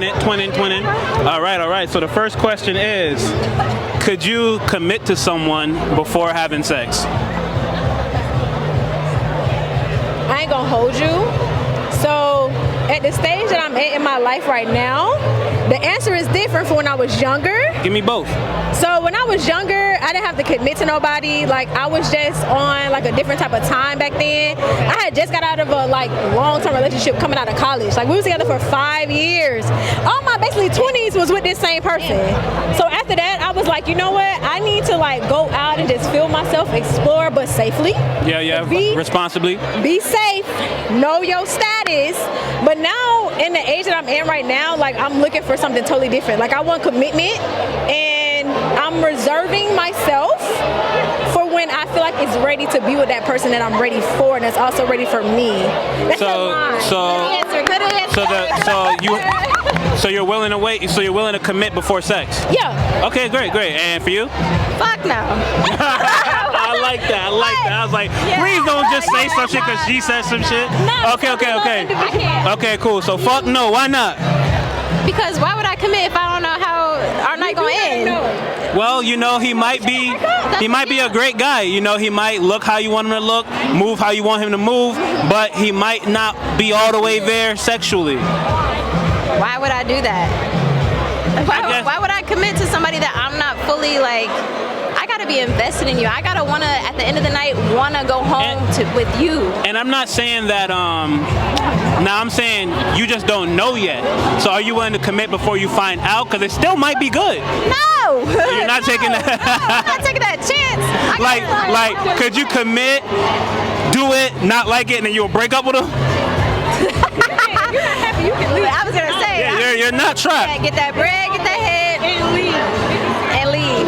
Twinning. All right. So the first question is, could you commit to someone before having sex? I ain't gonna hold you. So at the stage that I'm at in my life right now, the answer is different from when I was younger. Give me both. So when I was younger, I didn't have to commit to nobody. Like, I was just on like a different type of time back then. I had just got out of a like long-term relationship coming out of college. Like, we was together for 5 years. All my basically 20s was with this same person. So after that, I was like, you know what? I need to like go out and just feel myself, explore, but safely. Yeah. Responsibly. Be safe. Know your status. But now, in the age that I'm in right now, like, I'm looking for something totally different. Like, I want commitment, and I'm reserving myself for when I feel like it's ready to be with that person that I'm ready for, and that's also ready for me. That's good answer. So you're willing to wait. So you're willing to commit before sex. Yeah. Okay, great. And for you? Fuck no. I like that. I was like, please don't just say some shit because she said some shit. No, Okay. I can't. Okay, cool. So fuck no. Why not? Because why would I commit if I don't know how our night gonna end? Well, you know, he might be a great guy. You know, he might look how you want him to look, move how you want him to move, but he might not be all the way there sexually. Why would I do that? Why would I commit to somebody that I'm not fully like? I gotta be invested in you. I gotta wanna, at the end of the night, wanna go home with you. And I'm not saying that. Now I'm saying you just don't know yet. So are you willing to commit before you find out? Because it still might be good. No. You're not taking that. No, I'm not taking that chance. Like, could you commit, do it, not like it, and then you'll break up with him? You're not happy. You can leave. I was gonna say. Yeah, you're not trapped. Get that bread, get that head, and leave.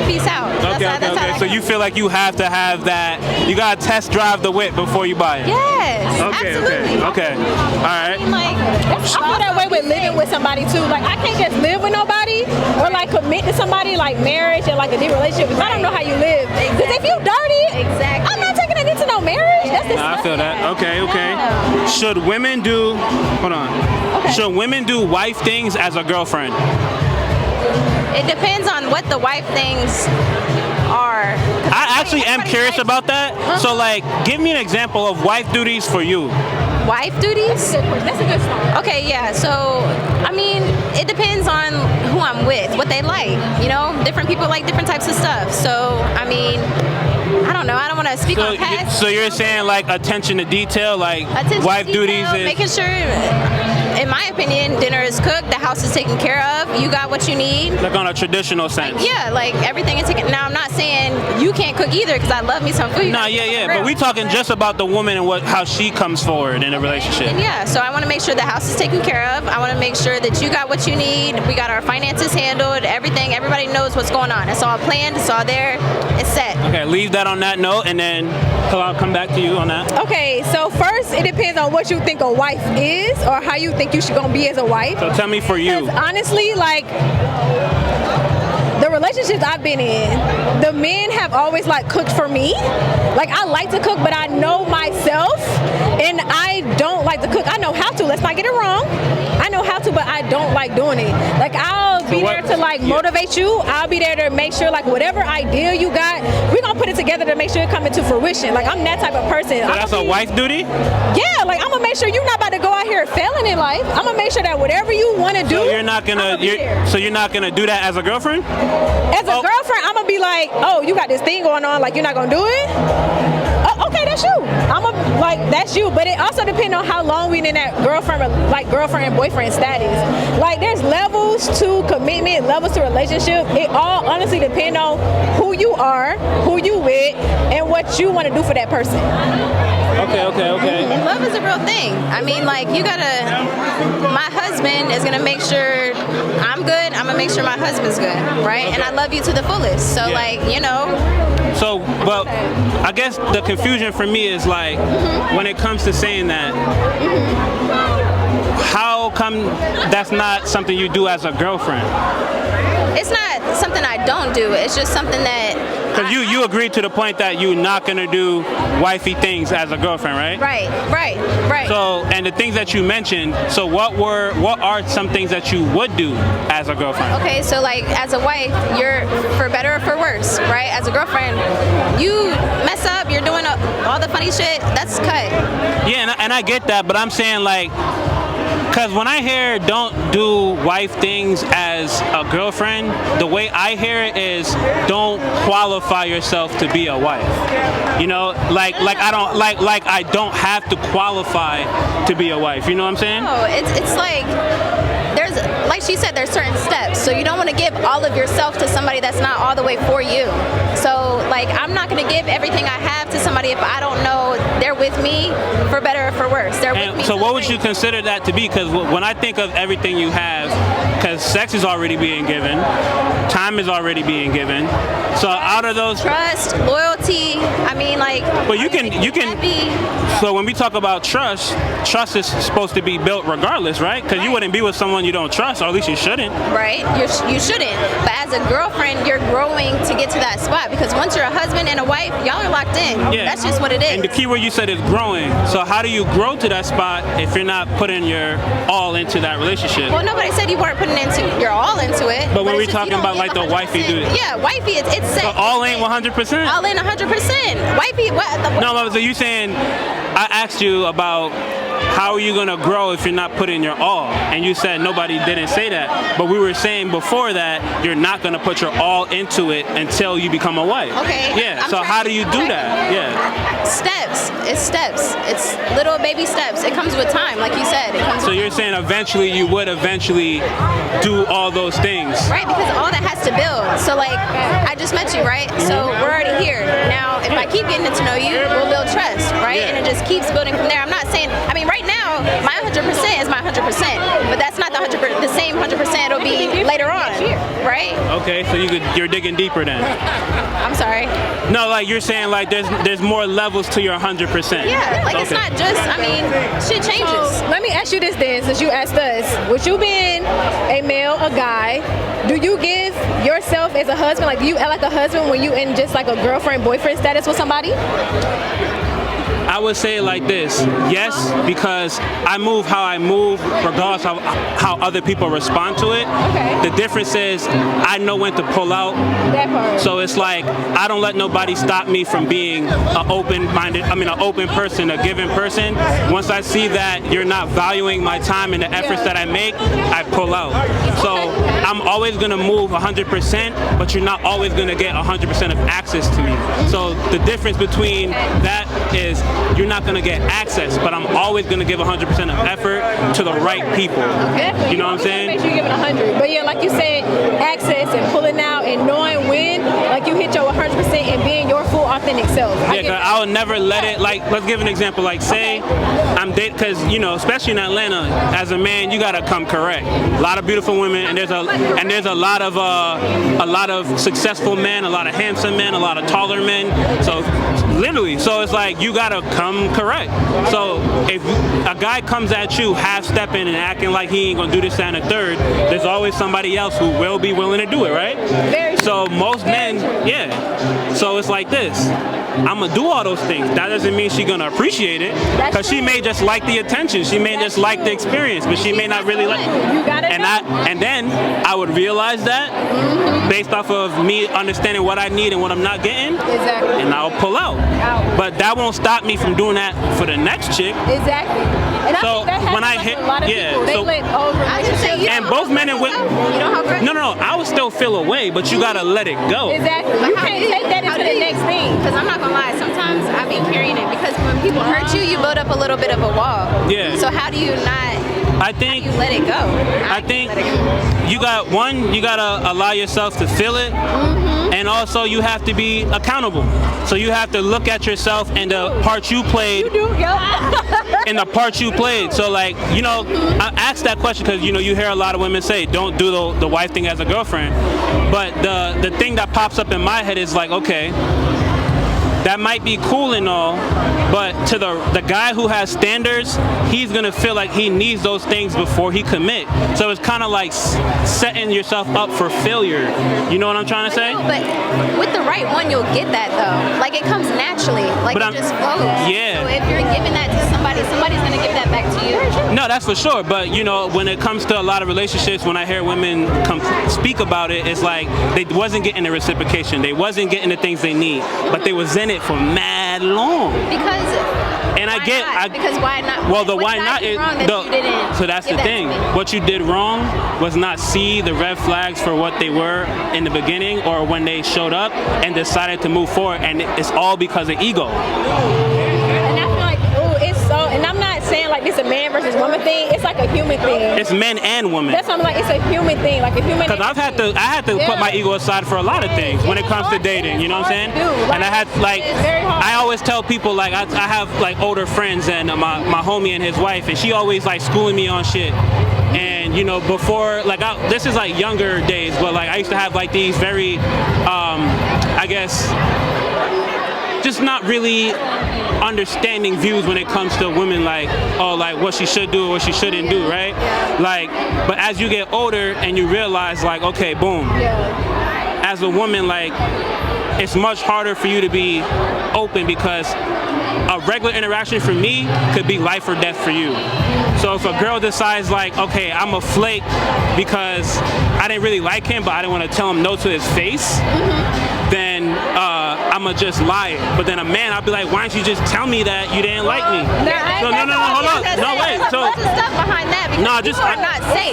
Peace out. Okay. So you feel like you have to have that. You gotta test drive the whip before you buy it. Yes. Absolutely. Okay. All right. I feel that way with living with somebody too. Like, I can't just live with nobody or like commit to somebody like marriage and like a deep relationship if I don't know how you live. Because if you dirty, I'm not taking it into no marriage. That's I feel that. Okay. Should women do? Hold on. Okay. Should women do wife things as a girlfriend? It depends on what the wife things are. I actually am curious about that. So, like, give me an example of wife duties for you. Wife duties? That's a good start. Okay, yeah. So, I mean, it depends on who I'm with, what they like. You know, different people like different types of stuff. So, I mean, I don't know. I don't want to speak on past. So you're saying like attention to detail, like wife duties is making sure. In my opinion, dinner is cooked, the house is taken care of, you got what you need. Like on a traditional sense. Like everything is taken. Now I'm not saying you can't cook either because I love me some food. But we talking just about the woman and how she comes forward in a relationship. And so I want to make sure the house is taken care of. I want to make sure that you got what you need. We got our finances handled, everything. Everybody knows what's going on. It's all planned, it's all there, it's set. Okay, leave that on that note and then I'll come back to you on that. Okay, so first it depends on what you think a wife is or how you think you should gonna be as a wife. So tell me for you. Honestly, like, the relationships I've been in, the men have always like cooked for me. Like, I like to cook, but I know myself and I don't like to cook. I know how to, let's not get it wrong. I know how to, but I don't like doing it. Like, I'll be there to like motivate you. I'll be there to make sure like whatever idea you got, we're gonna put it together to make sure it come into fruition. Like, I'm that type of person. So that's a wife duty? Yeah, like, I'm gonna make sure you're not about to go out here failing in life. I'm gonna make sure that whatever you wanna do, so you're not gonna do that as a girlfriend? As a girlfriend, I'm gonna be like, oh, you got this thing going on, like, you're not gonna do it? Oh, okay, that's you. That's you. But it also depends on how long we in that girlfriend and boyfriend status. Like, there's levels to commitment, levels to relationship. It all honestly depends on who you are, who you with, and what you want to do for that person. Okay. And love is a real thing. I mean, like, my husband is gonna make sure I'm good. I'm gonna make sure my husband's good, right? Okay. And I love you to the fullest. So, So, well, I guess the confusion for me is like, when it comes to saying that, how come that's not something you do as a girlfriend? It's not something I don't do. It's just something that Because you agreed to the point that you're not gonna do wifey things as a girlfriend, right? Right. So, and the things that you mentioned, so what are some things that you would do as a girlfriend? Okay, so like as a wife, you're for better or for worse, right? As a girlfriend, you mess up, you're doing all the funny shit, that's cut. Yeah, and I get that, but I'm saying like, because when I hear don't do wife things as a girlfriend, the way I hear it is don't qualify yourself to be a wife. You know, like I don't have to qualify to be a wife. You know what I'm saying? No, it's like there's, like she said, there's certain steps. So you don't want to give all of yourself to somebody that's not all the way for you. So like I'm not going to give everything I have to somebody if I don't know they're with me for better or for worse. They're with me. So what would you consider that to be? Because when I think of everything you have, because sex is already being given, time is already being given. So out of those, trust, loyalty. I mean, like. But you can. So when we talk about trust is supposed to be built regardless, right? Because you wouldn't be with someone you don't trust, or at least you shouldn't. Right. You shouldn't. But as a girlfriend, you're growing to get to that spot. Because once you're a husband and a wife, y'all are locked in. Yeah. That's just what it is. And the key word you said is growing. So how do you grow to that spot if you're not putting your all into that relationship? Well, nobody said you weren't putting your all into it. But when we're talking about like the wifey dude. Yeah, wifey, it's set. So all ain't 100%? All in 100%. Wifey, what? No, so you saying, I asked you about how are you going to grow if you're not putting your all? And you said nobody didn't say that. But we were saying before that you're not going to put your all into it until you become a wife. Okay. Yeah, so how do you do that? Yeah. Steps. It's steps. It's little baby steps. It comes with time, like you said. So you're saying eventually you would eventually do all those things. Right, because all that has to build. So like, I just met you, right? So we're already here. Now, if I keep getting to know you, we'll build trust, right? Yeah. And it just keeps building from there. I'm not saying, I mean, right now, my 100% is my 100%, but that's not the same 100% it'll be later on, right? Okay, so you're digging deeper then. I'm sorry. No, like you're saying like there's more levels to your 100%. Yeah, like okay. It's not just, I mean, shit changes. So, let me ask you this then, since you asked us, with you being a male, a guy, do you give yourself as a husband, like do you act like a husband when you in just like a girlfriend, boyfriend status with somebody? I would say it like this, yes, because I move how I move regardless of how other people respond to it. Okay. The difference is I know when to pull out. That part. So it's like I don't let nobody stop me from being an open person, a giving person. Once I see that you're not valuing my time and the efforts that I make, I pull out. So I'm always going to move 100%, but you're not always going to get 100% of access to me. So the difference between that is you're not going to get access, but I'm always going to give 100% of effort to the right people. Definitely. You know what I'm saying? Make sure you're giving 100. But yeah, like you said, access and pulling out and knowing when, like you hit your 100% and being your full authentic self. Yeah, because I would never let it, like, let's give an example. Like, say I'm dating, because, you know, especially in Atlanta, as a man, you got to come correct. A lot of beautiful women, and there's a lot of successful men, a lot of handsome men, a lot of taller men. So literally, so it's like you got to come correct. So if a guy comes at you half-stepping and acting like he ain't gonna do this, that, and the third, there's always somebody else who will be willing to do it, right? So most men, yeah. So it's like this. I'm gonna do all those things. That doesn't mean she's gonna appreciate it, because she may just like the attention, she may just like the experience, but she may not really like. And then I would realize that based off of me understanding what I need and what I'm not getting, and I'll pull out. But that won't stop me from doing that for the next chick. Exactly. And so I think that when I like hit, a lot of people, they let over and both men and women. No, I would still feel away, but you gotta let it go. Exactly. You can't take that into the next thing. Because I'm not gonna lie, sometimes I be carrying it, because when people hurt you, you build up a little bit of a wall. Yeah. So how do you not? I think you let it go. I think you gotta allow yourself to feel it, and also you have to be accountable. So you have to look at yourself and the part you played. And the part you played. So like, you know, I asked that question because, you know, you hear a lot of women say, don't do the wife thing as a girlfriend. But the thing that pops up in my head is like, okay, that might be cool and all, but to the guy who has standards, he's gonna feel like he needs those things before he commit. So it's kind of like setting yourself up for failure. You know what I'm trying to say? But with the right one, you'll get that though. Like it comes naturally. Like it just flows. Yeah. So if you're giving that to somebody, somebody's gonna give that back to you. No, that's for sure. But you know, when it comes to a lot of relationships, when I hear women speak about it, it's like they wasn't getting the reciprocation. They wasn't getting the things they need, but they was in it for mad long. Because why not? Well, the why not is so that's the thing. What you did wrong was not see the red flags for what they were in the beginning or when they showed up and decided to move forward, and it's all because of ego. And I feel like, and I'm not saying like this a man versus woman thing. It's like a human thing. It's men and women. That's why I'm like, it's a human thing, like a human. Because I had to put my ego aside for a lot of things when it comes to dating. You know what I'm saying? And I had I always tell people like I have like older friends and my homie and his wife, and she always like schooling me on shit. And you know, before like this is like younger days, but like I used to have like these very, I guess, just not really understanding views when it comes to women, like, oh, like what she should do or what she shouldn't do, right? Like, but as you get older and you realize like, okay, boom, as a woman, like, it's much harder for you to be open because a regular interaction for me could be life or death for you. So if a girl decides like, okay, I'm a flake because I didn't really like him, but I didn't want to tell him no to his face, then I'ma just lie. But then a man, I'll be like, why don't you just tell me that you didn't like me? No, hold on. No, wait. So stuff behind that because people are not safe.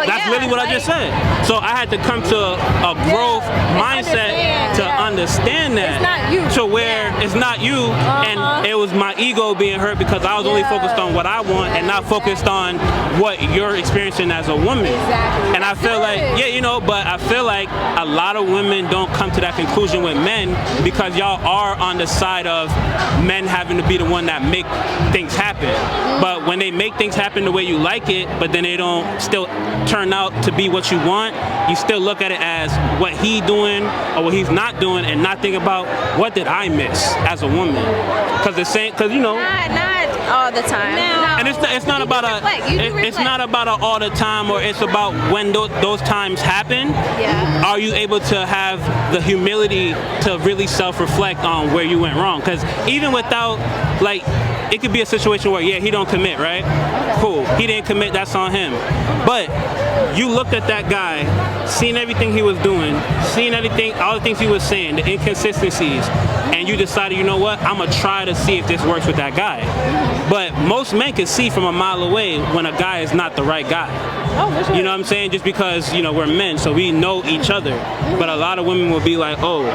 That's literally what I just said. So I had to come to a growth mindset to understand that. It's not you. To where it's not you, and it was my ego being hurt because I was only focused on what I want and not focused on what you're experiencing as a woman. Exactly. And I feel like, but I feel like a lot of women don't come to that conclusion with men because y'all are on the side of men having to be the one that make things happen. But when they make things happen the way you like it, but then they don't still turn out to be what you want, you still look at it as what he doing or what he's not doing and not think about what did I miss as a woman. Because you know, not all the time. and it's not about it's not about a all the time, or it's about when those times happen. Yeah. Are you able to have the humility to really self-reflect on where you went wrong? Because even without, like, it could be a situation where he don't commit, right? Cool, he didn't commit, that's on him. But you looked at that guy, seen everything he was doing, seen everything, all the things he was saying, the inconsistencies, and you decided, you know what, I'm gonna try to see if this works with that guy. But most men can see from a mile away when a guy is not the right guy. You know what I'm saying? Just because, you know, we're men, so we know each other. But a lot of women will be like, oh,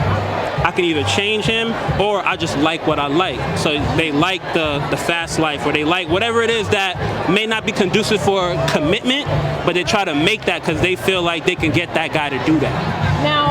I can either change him or I just like what I like. So they like the fast life, or they like whatever it is that may not be conducive for commitment, but they try to make that because they feel like they can get that guy to do that. Now,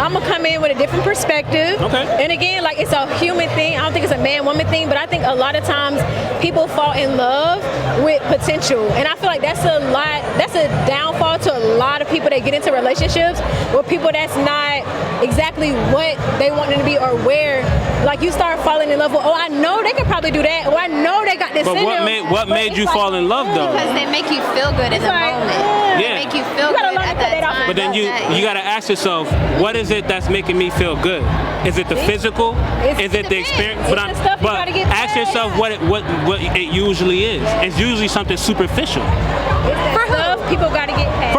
I'm gonna come in with a different perspective. Okay. And again, like, it's a human thing. I don't think it's a man-woman thing, but I think a lot of times people fall in love with potential. And I feel like that's a downfall to a lot of people that get into relationships with people that's not exactly what they want them to be or where. Like, you start falling in love with, oh, I know they could probably do that, or I know they got this in them. What made you fall in love, though? Because they make you feel good in the moment. Yeah. They make you feel good at that time. But then you got to ask yourself, what is it that's making me feel good? Is it the physical? Is it the experience? But ask yourself what it usually is. It's usually something superficial. For who? People got to get paid.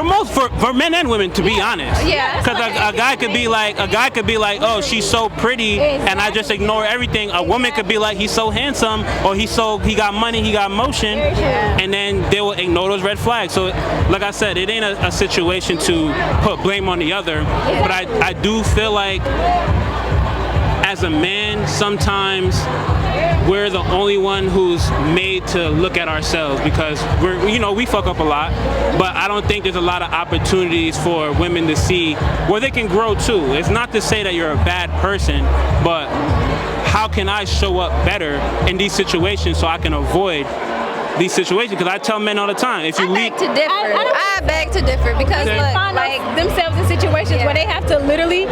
For men and women, to be honest. Yeah. Because a guy could be like, oh, she's so pretty, and I just ignore everything. A woman could be like, he's so handsome, or he got money, he got motion, and then they will ignore those red flags. So, like I said, it ain't a situation to put blame on the other, but I do feel like as a man, sometimes we're the only one who's made to look at ourselves, because we fuck up a lot, but I don't think there's a lot of opportunities for women to see where they can grow too. It's not to say that you're a bad person, but how can I show up better in these situations so I can avoid these situations. Because I tell men all the time, if you leave, I beg to differ because Okay. look, Find like themselves in situations where they have to literally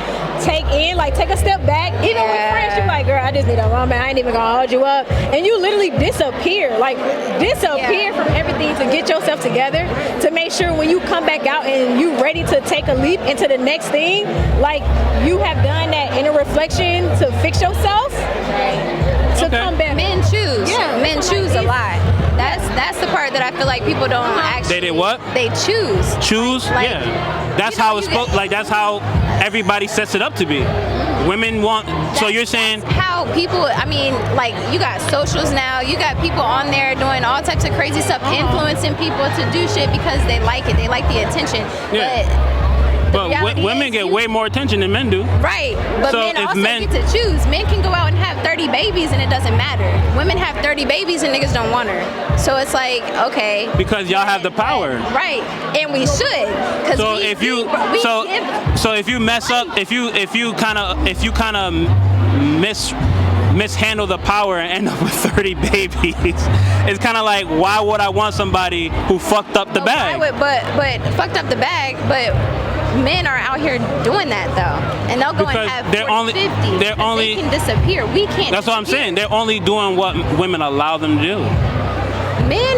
take a step back. Even with friends, you're like, girl, I just need a moment. I ain't even gonna hold you up. And you literally disappear from everything to get yourself together to make sure when you come back out and you ready to take a leap into the next thing, like you have done that inner reflection to fix yourself. To come back. Men choose. Yeah. Men choose a lot. That's the part that I feel like people don't actually. They did what? They choose. Choose? Like, Yeah. That's you know, how it's supposed. Like that's how everybody sets it up to be. Women want. So you're saying how people, I mean, like you got socials now, you got people on there doing all types of crazy stuff, influencing people to do shit because they like it, they like the attention. But women get way more attention than men do. Right, but So men if also men- get to choose. Men can go out and have 30 babies and it doesn't matter. Women have 30 babies and niggas don't want her. So it's like, okay. Because y'all have the power. Right, and we should. So if you mess up, if you kind of mishandle the power and end up with 30 babies, it's kind of like, why would I want somebody who fucked up the bag? But fucked up the bag, but men are out here doing that though, and they'll go Because and have they're 40, only- 50. they're because only- they can disappear. We can't. That's what I'm saying. They're only doing what women allow them to do. Men.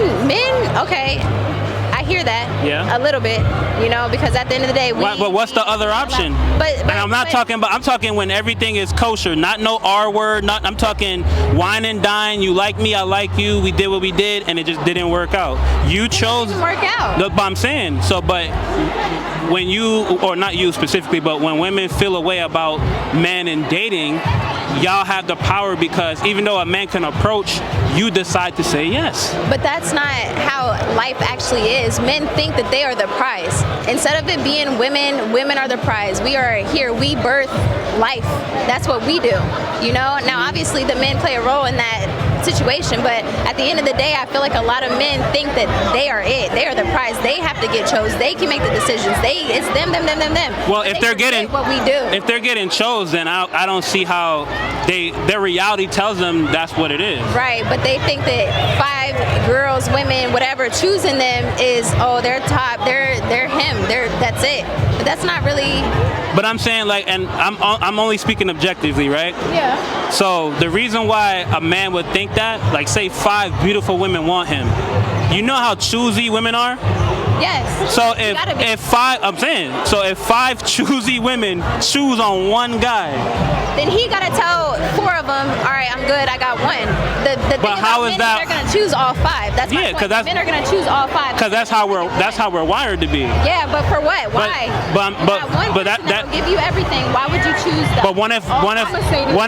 Okay, I hear that. Yeah. A little bit, because at the end of the day, But what's the other option? But I'm talking when everything is kosher, not no R word. I'm talking wine and dine. You like me, I like you. We did what we did, and it just didn't work out. You chose. It didn't work out. But I'm saying so. But when you, or not you specifically, but when women feel a way about men and dating, y'all have the power because even though a man can approach, you decide to say yes. But that's not how life actually is. Men think that they are the prize. Instead of it being women are the prize. We are here. We birth life. That's what we do. Now obviously the men play a role in that situation, but at the end of the day, I feel like a lot of men think that they are it. They are the prize. They have to get chose. They can make the decisions. It's them. Well, But if they they're forget getting what we do. if they're getting chose, then I don't see how their reality tells them that's what it is. Right, but they think that 5 girls, women, whatever, choosing them is, they're top, they're him, that's it. But that's not really. But I'm saying and I'm only speaking objectively, right? Yeah. So the reason why a man would think that, like say 5 beautiful women want him, you know how choosy women are? Yes. So You gotta be. if 5 choosy women choose on one guy, Then he gotta tell 4 of them, all right, I'm good, I got 1. The thing But how about is men that- they're gonna choose all 5. That's my Yeah, 'cause point. Men are gonna choose all 5. because that's how we're wired to be. Yeah, but for what? Why? but- You got one but person that- will give you everything. Why would you choose that? But what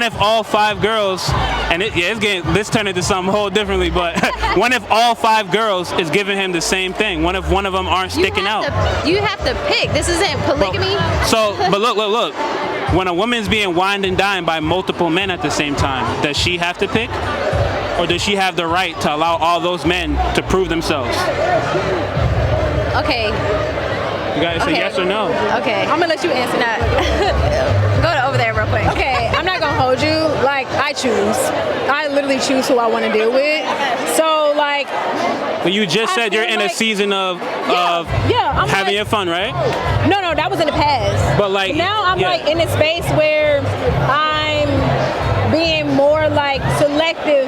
if all 5 girls, and this turned into something whole differently, but what if all 5 girls is giving him the same thing? What if one of them aren't sticking out? You have to pick. This isn't polygamy. But look. When a woman's being wined and dined by multiple men at the same time, does she have to pick? Or does she have the right to allow all those men to prove themselves? Okay. You gotta say yes or no. Okay. I'm gonna let you answer that. Go over there real quick. Okay, I'm not gonna hold you. Like, I choose. I literally choose who I want to deal with. So, like, But you just I said you're feel in a like- season of I'm having like- your fun, right? no, that was in the past. But, like, now I'm yeah. like in a space where I'm being more like selective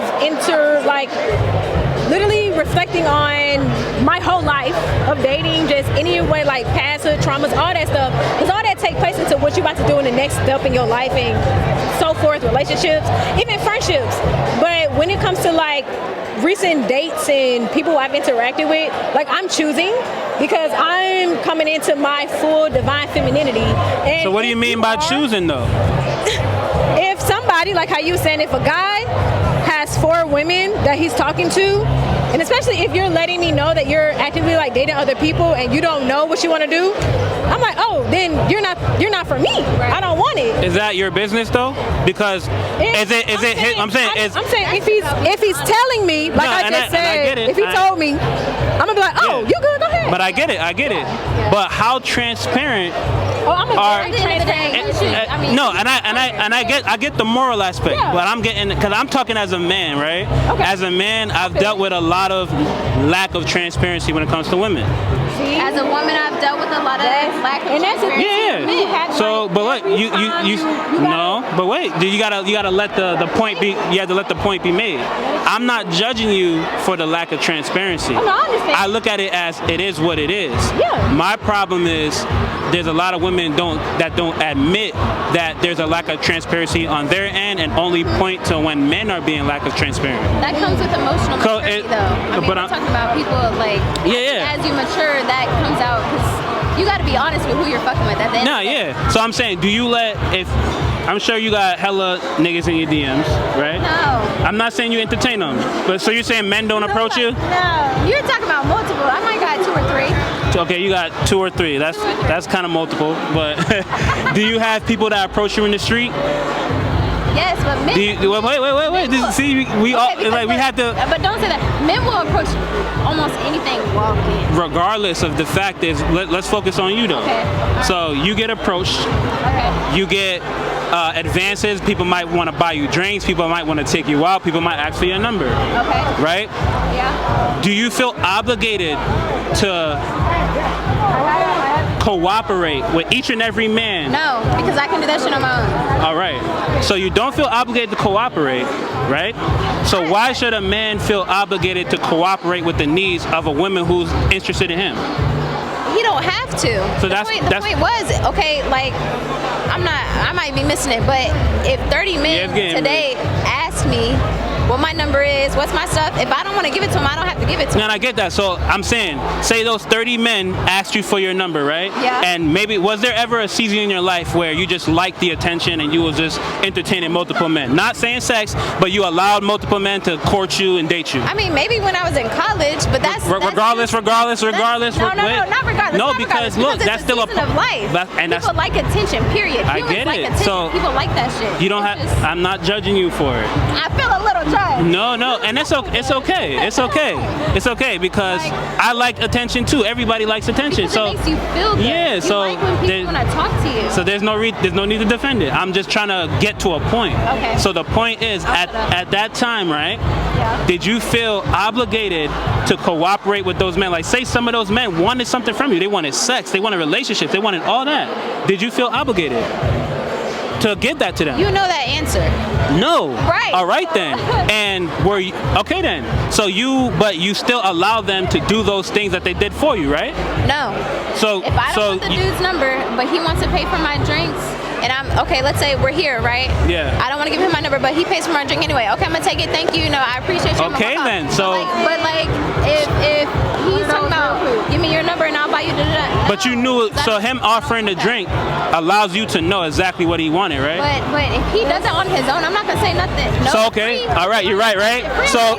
literally reflecting on my whole life of dating, just any way, like past traumas, all that stuff. Because all that take place into what you're about to do in the next step in your life and so forth, relationships, even friendships. But when it comes to like recent dates and people I've interacted with, like I'm choosing because I'm coming into my full divine femininity. And So what do you mean by choosing though? If somebody, like how you were saying, if a guy has 4 women that he's talking to, and especially if you're letting me know that you're actively like dating other people and you don't know what you want to do, I'm like, oh, then you're not for me. I don't want it. Is that your business though? Because I'm saying if he's telling me, like No, I and just I- and I said, get it. if he told me, I'm gonna be like, oh, Yeah. you good? Go ahead. But I get it. But how transparent I'm are- very At the end of the day, transparent. you should. I mean, no, and I get the moral aspect, Yeah. but I'm getting, because I'm talking as a man, right? Okay. As a man, I've dealt with a lot lot of lack of transparency when it comes to women. As a woman, I've dealt with a lot of lack of transparency. Yeah. So, but look, you no, but wait, you gotta let the point be. You have to let the point be made. I'm not judging you for the lack of transparency. Oh, no, I understand. I look at it as it is what it is. Yeah. My problem is there's a lot of women that don't admit that there's a lack of transparency on their end and only point to when men are being lack of transparent. That comes with emotional maturity, though. I mean, we're talking about people like as you mature, that comes out because you got to be honest with who you're fucking with at the end. No, yeah. So I'm saying, do you I'm sure you got hella niggas in your DMs, right? No. I'm not saying you entertain them, but so you're saying men don't approach you? No. You're talking about multiple. I might got 2 or 3. Okay, you got 2 or 3. That's kind of multiple. But do you have people that approach you in the street? Yes, but men. Wait. See, we had to. But don't say that. Men will approach almost anything walking. Regardless of the fact is, let's focus on you though. Okay. So you get approached. Okay. You get advances. People might want to buy you drinks. People might want to take you out. People might ask for your number. Okay. Right? Yeah. Do you feel obligated to cooperate with each and every man? No, because I can do that shit on my own. All right. So you don't feel obligated to cooperate, right? So why should a man feel obligated to cooperate with the needs of a woman who's interested in him? He don't have to. So the point was, okay, like, I might be missing it, but if 30 men today ask me what my number is, what's my stuff, if I don't want to give it to them, I don't have to give it to them. And I get that. So I'm saying, say those 30 men asked you for your number, right? Yeah. And maybe, was there ever a season in your life where you just liked the attention and you was just entertaining multiple men? Not saying sex, but you allowed multiple men to court you and date you. I mean, maybe when I was in college, but that's regardless. No, not regardless. No, not because regardless, look, that's still a season of life. People like attention, period. I Humans get like it. Attention. So people like that shit. You don't have. I'm not judging you for it. I feel a little judged. No, and it's okay because I like attention too. Everybody likes attention, Because so it makes you feel good. yeah. You So like when people want to talk to you. So there's no need to defend it. I'm just trying to get to a point. Okay. So the point is, at that time, right? Yeah. Did you feel obligated to cooperate with those men? Like, say some of those men wanted something from you. They wanted sex. They wanted relationships. They wanted all that. Did you feel obligated to give that to them? You know that answer. No. Right. All right then. And were you okay then? So but you still allow them to do those things that they did for you, right? No. So if I don't want the dude's number, but he wants to pay for my drinks, and okay, let's say we're here, right? Yeah. I don't want to give him my number, but he pays for my drink anyway. Okay, I'm gonna take it. Thank you. You know, I appreciate you. Okay then. So. But if he's talking about, give me your number and I'll buy you da-da-da. But you knew, so him offering the drink allows you to know exactly what he wanted, right? But if he does it on his own, I'm not gonna say nothing. No, so okay, all right, you're right, right? So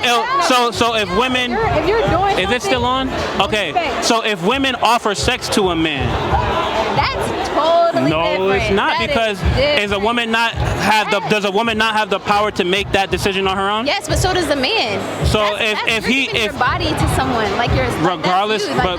if women, if you're doing, is it still on? Okay, so if women offer sex to a man, that's totally different. No, it's not, because does a woman not have the power to make that decision on her own? Yes, but so does the man. So if your body to someone, like you're regardless, but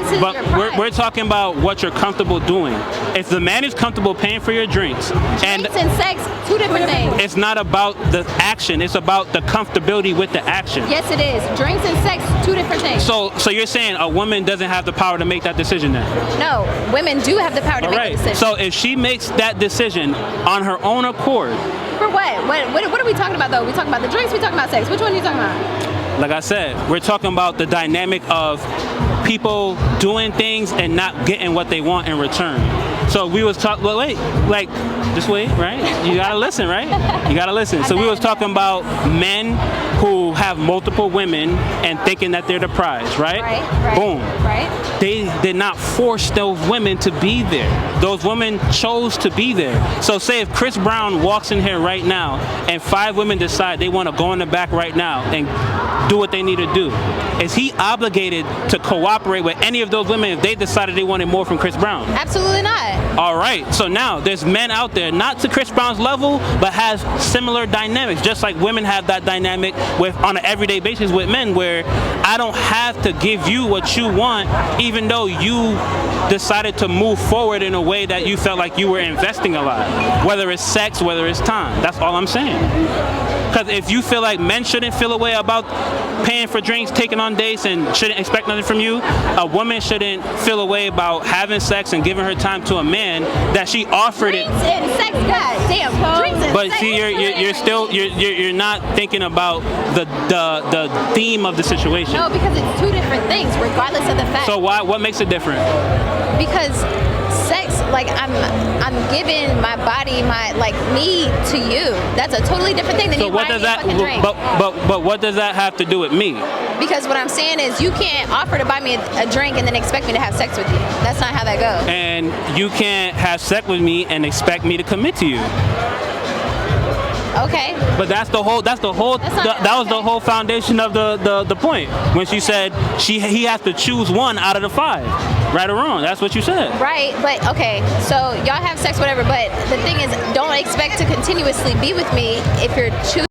we're talking about what you're comfortable doing. If the man is comfortable paying for your drinks, and sex, 2 different things. It's not about the action, it's about the comfortability with the action. Yes, it is. Drinks and sex, 2 different things. So you're saying a woman doesn't have the power to make that decision then? No, women do have the power to make that decision. So if she makes that decision on her own accord. For what? What are we talking about though? We talking about the drinks, we talking about sex. Which one are you talking about? Like I said, we're talking about the dynamic of people doing things and not getting what they want in return. So we was talking, just wait, right? You gotta listen, right? You gotta listen. So we was talking about men who have multiple women and thinking that they're the prize, right? Right. Boom. Right. They did not force those women to be there. Those women chose to be there. So say if Chris Brown walks in here right now and 5 women decide they want to go in the back right now and do what they need to do, is he obligated to cooperate with any of those women if they decided they wanted more from Chris Brown? Absolutely not. All right, so now there's men out there, not to Chris Brown's level, but has similar dynamics, just like women have that dynamic on an everyday basis with men, where I don't have to give you what you want, even though you decided to move forward in a way that you felt like you were investing a lot, whether it's sex, whether it's time. That's all I'm saying. Because if you feel like men shouldn't feel a way about paying for drinks, taking on dates, and shouldn't expect nothing from you, a woman shouldn't feel a way about having sex and giving her time to a man that she offered Drinks and sex, god damn. Drinks and But sex. see, you're still you're not thinking about the theme of the situation. No, because it's two different things, regardless of the fact. So what makes it different? Because sex, like I'm giving my body, my like me to you. That's a totally different thing than So you what buying does me a that? fucking drink. But what does that have to do with me? Because what I'm saying is you can't offer to buy me a drink and then expect me to have sex with you. That's not how that goes. And you can't have sex with me and expect me to commit to you. Okay. But that was the whole foundation of the point when she said he has to choose one out of the 5. Right or wrong, that's what you said. Right, but okay, so y'all have sex, whatever, but the thing is, don't expect to continuously be with me if you're choosing